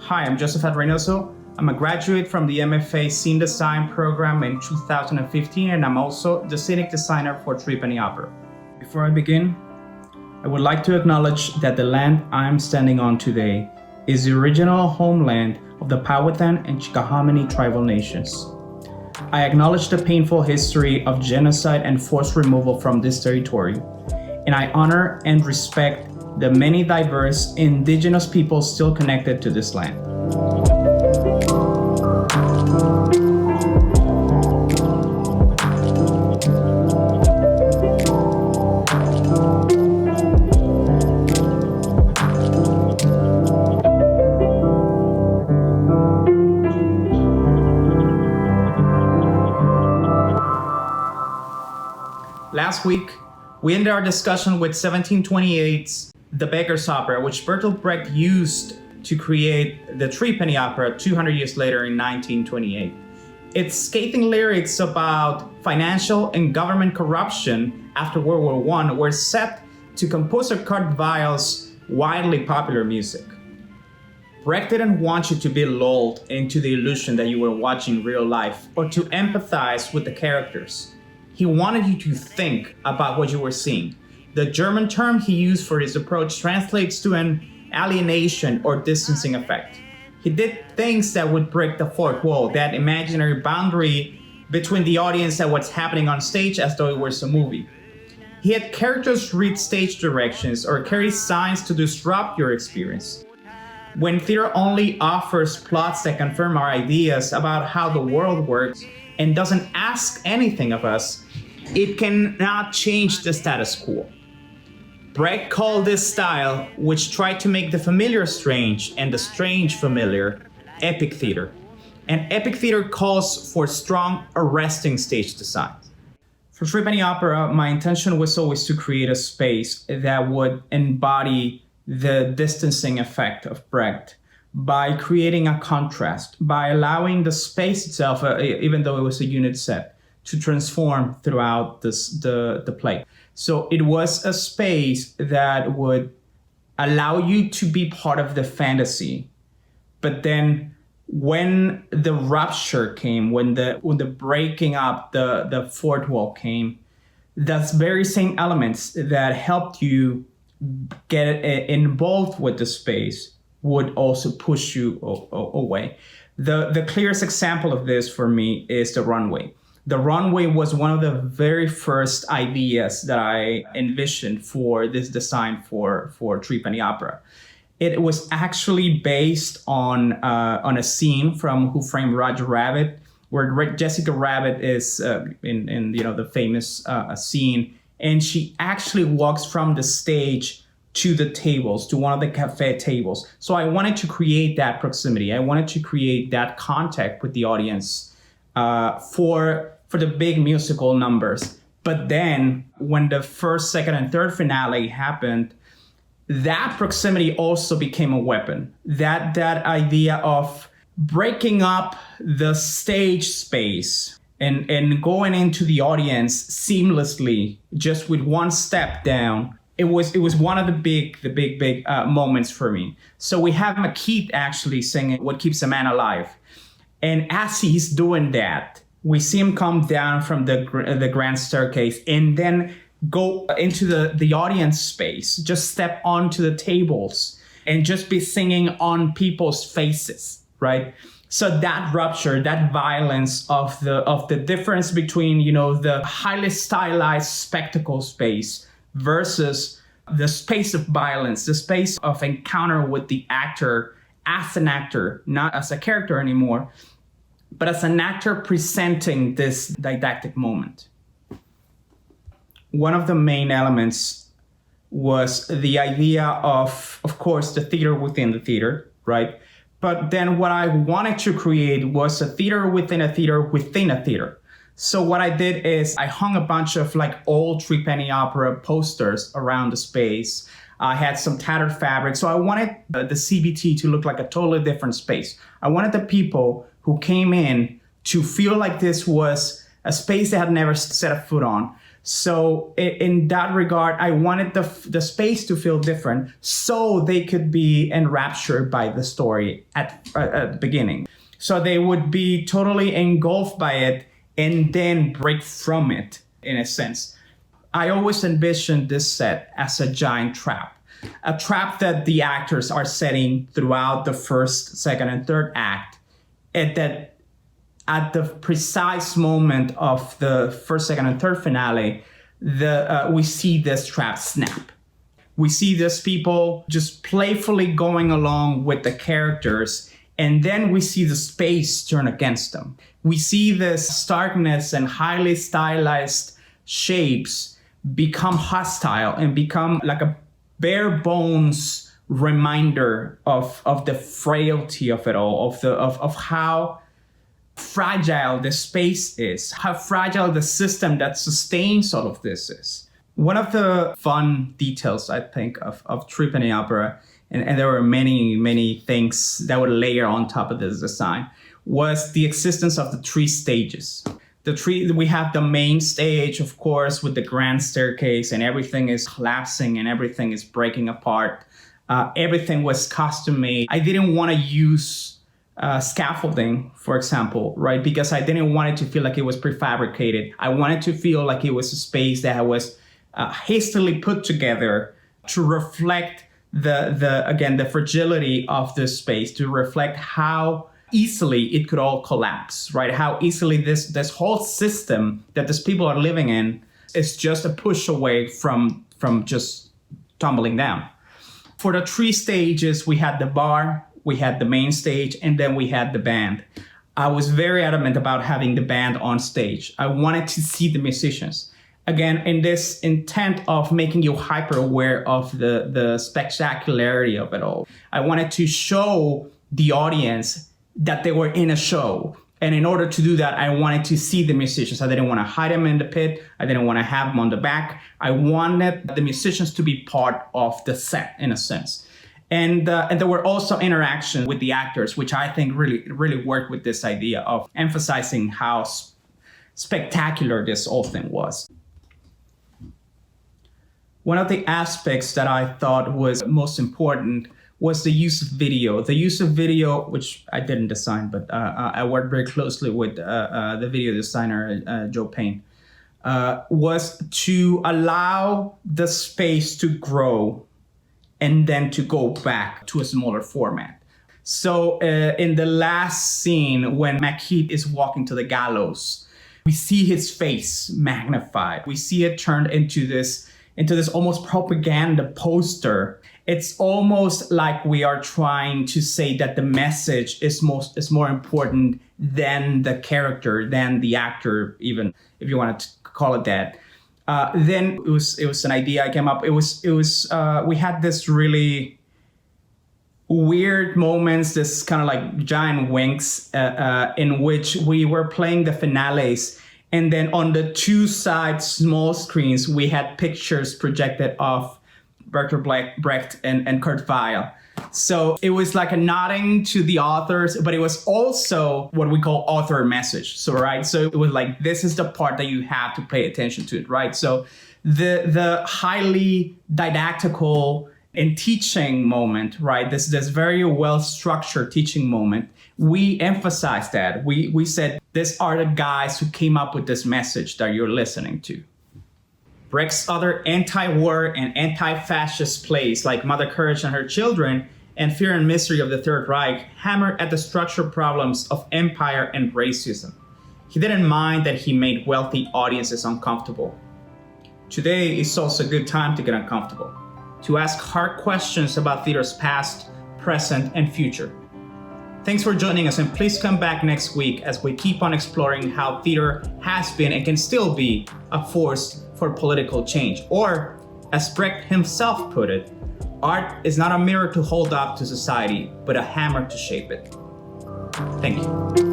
Hi, I'm Josafath Reynoso. I'm a graduate from the MFA Scene Design program in 2015, and I'm also the scenic designer for Threepenny Opera. Before I begin, I would like to acknowledge that the land I'm standing on today is the original homeland of the Powhatan and Chickahominy tribal nations. I acknowledge the painful history of genocide and forced removal from this territory, and I honor and respect the many diverse indigenous peoples still connected to this land. Last week, we ended our discussion with 1728's The Beggar's Opera, which Bertolt Brecht used to create the Threepenny Opera 200 years later in 1928. Its scathing lyrics about financial and government corruption after World War I were set to composer Kurt Weill's widely popular music. Brecht didn't want you to be lulled into the illusion that you were watching real life or to empathize with the characters. He wanted you to think about what you were seeing. The German term he used for his approach translates to an alienation or distancing effect. He did things that would break the fourth wall, that imaginary boundary between the audience and what's happening on stage as though it was a movie. He had characters read stage directions or carry signs to disrupt your experience. When theater only offers plots that confirm our ideas about how the world works and doesn't ask anything of us, it cannot change the status quo. Brecht called this style, which tried to make the familiar strange and the strange familiar, epic theater. And epic theater calls for strong, arresting stage design. For Threepenny Opera, my intention was always to create a space that would embody the distancing effect of Brecht by creating a contrast, by allowing the space itself, even though it was a unit set, to transform throughout the play. So it was a space that would allow you to be part of the fantasy. But then when the rupture came, when the breaking up, the fourth wall came, those very same elements that helped you get involved with the space would also push you away. The clearest example of this for me is the Runway. The Runway was one of the very first ideas that I envisioned for this design for Threepenny Opera. It was actually based on a scene from Who Framed Roger Rabbit, where Jessica Rabbit is in the famous scene, and she actually walks from the stage to the tables, to one of the cafe tables. So I wanted to create that proximity. I wanted to create that contact with the audience for the big musical numbers. But then when the first, second, and third finale happened, that proximity also became a weapon. That idea of breaking up the stage space and going into the audience seamlessly, just with one step down, it was one of the big moments for me. So we have McKeith actually singing "What Keeps a Man Alive," and as he's doing that, we see him come down from the grand staircase and then go into the audience space, just step onto the tables and just be singing on people's faces, right? So that rupture, that violence of the difference between, the highly stylized spectacle space versus the space of violence, the space of encounter with the actor as an actor, not as a character anymore, but as an actor presenting this didactic moment. One of the main elements was the idea of course, the theater within the theater, right? But then what I wanted to create was a theater within a theater within a theater. So what I did is I hung a bunch of old Threepenny Opera posters around the space. I had some tattered fabric. So I wanted the CBT to look like a totally different space. I wanted the people who came in to feel like this was a space they had never set a foot on. So in that regard, I wanted the space to feel different so they could be enraptured by the story at the beginning. So they would be totally engulfed by it and then break from it, in a sense. I always envisioned this set as a giant trap. A trap that the actors are setting throughout the first, second, and third act, and that at the precise moment of the first, second, and third finale, we see this trap snap. We see these people just playfully going along with the characters, and then we see the space turn against them. We see this starkness and highly stylized shapes become hostile and become like a bare bones reminder of the frailty of it all, of how fragile the space is, how fragile the system that sustains all of this is. One of the fun details, I think, of Threepenny Opera, and there were many things that would layer on top of this design, was the existence of the 3 stages. We have the main stage, of course, with the grand staircase, and everything is collapsing and everything is breaking apart. Everything was custom made. I didn't want to use scaffolding, for example, right? Because I didn't want it to feel like it was prefabricated. I wanted to feel like it was a space that was hastily put together to reflect the fragility of this space, to reflect how easily it could all collapse, right? How easily this whole system that these people are living in is just a push away from just tumbling down. For the 3 stages, we had the bar, we had the main stage, and then we had the band. I was very adamant about having the band on stage. I wanted to see the musicians. Again, in this intent of making you hyper aware of the spectacularity of it all. I wanted to show the audience that they were in a show. And in order to do that, I wanted to see the musicians. I didn't want to hide them in the pit. I didn't want to have them on the back. I wanted the musicians to be part of the set, in a sense. And there were also interactions with the actors, which I think really worked with this idea of emphasizing how spectacular this whole thing was. One of the aspects that I thought was most important was the use of video. The use of video, which I didn't design, but I worked very closely with the video designer, Joe Payne, was to allow the space to grow and then to go back to a smaller format. So in the last scene, when Macheath is walking to the gallows, we see his face magnified. We see it turned into this almost propaganda poster. It's almost like we are trying to say that the message is more important than the character, than the actor, even if you want to call it that. Then it was an idea I came up. We had this really weird moments, this kind of like giant winks in which we were playing the finales. And then on the 2 side small screens, we had pictures projected of Bertolt Brecht and Kurt Weill. So it was like a nodding to the authors, but it was also what we call author message. So, right. So it was like, this is the part that you have to pay attention to, right? So the highly didactical and teaching moment, right? This very well-structured teaching moment. We emphasized that. We said, these are the guys who came up with this message that you're listening to. Brecht's other anti-war and anti-fascist plays like Mother Courage and Her Children and Fear and Misery of the Third Reich hammered at the structural problems of empire and racism. He didn't mind that he made wealthy audiences uncomfortable. Today is also a good time to get uncomfortable, to ask hard questions about theater's past, present, and future. Thanks for joining us, and please come back next week as we keep on exploring how theater has been and can still be a force for political change. Or, as Brecht himself put it, art is not a mirror to hold up to society, but a hammer to shape it. Thank you.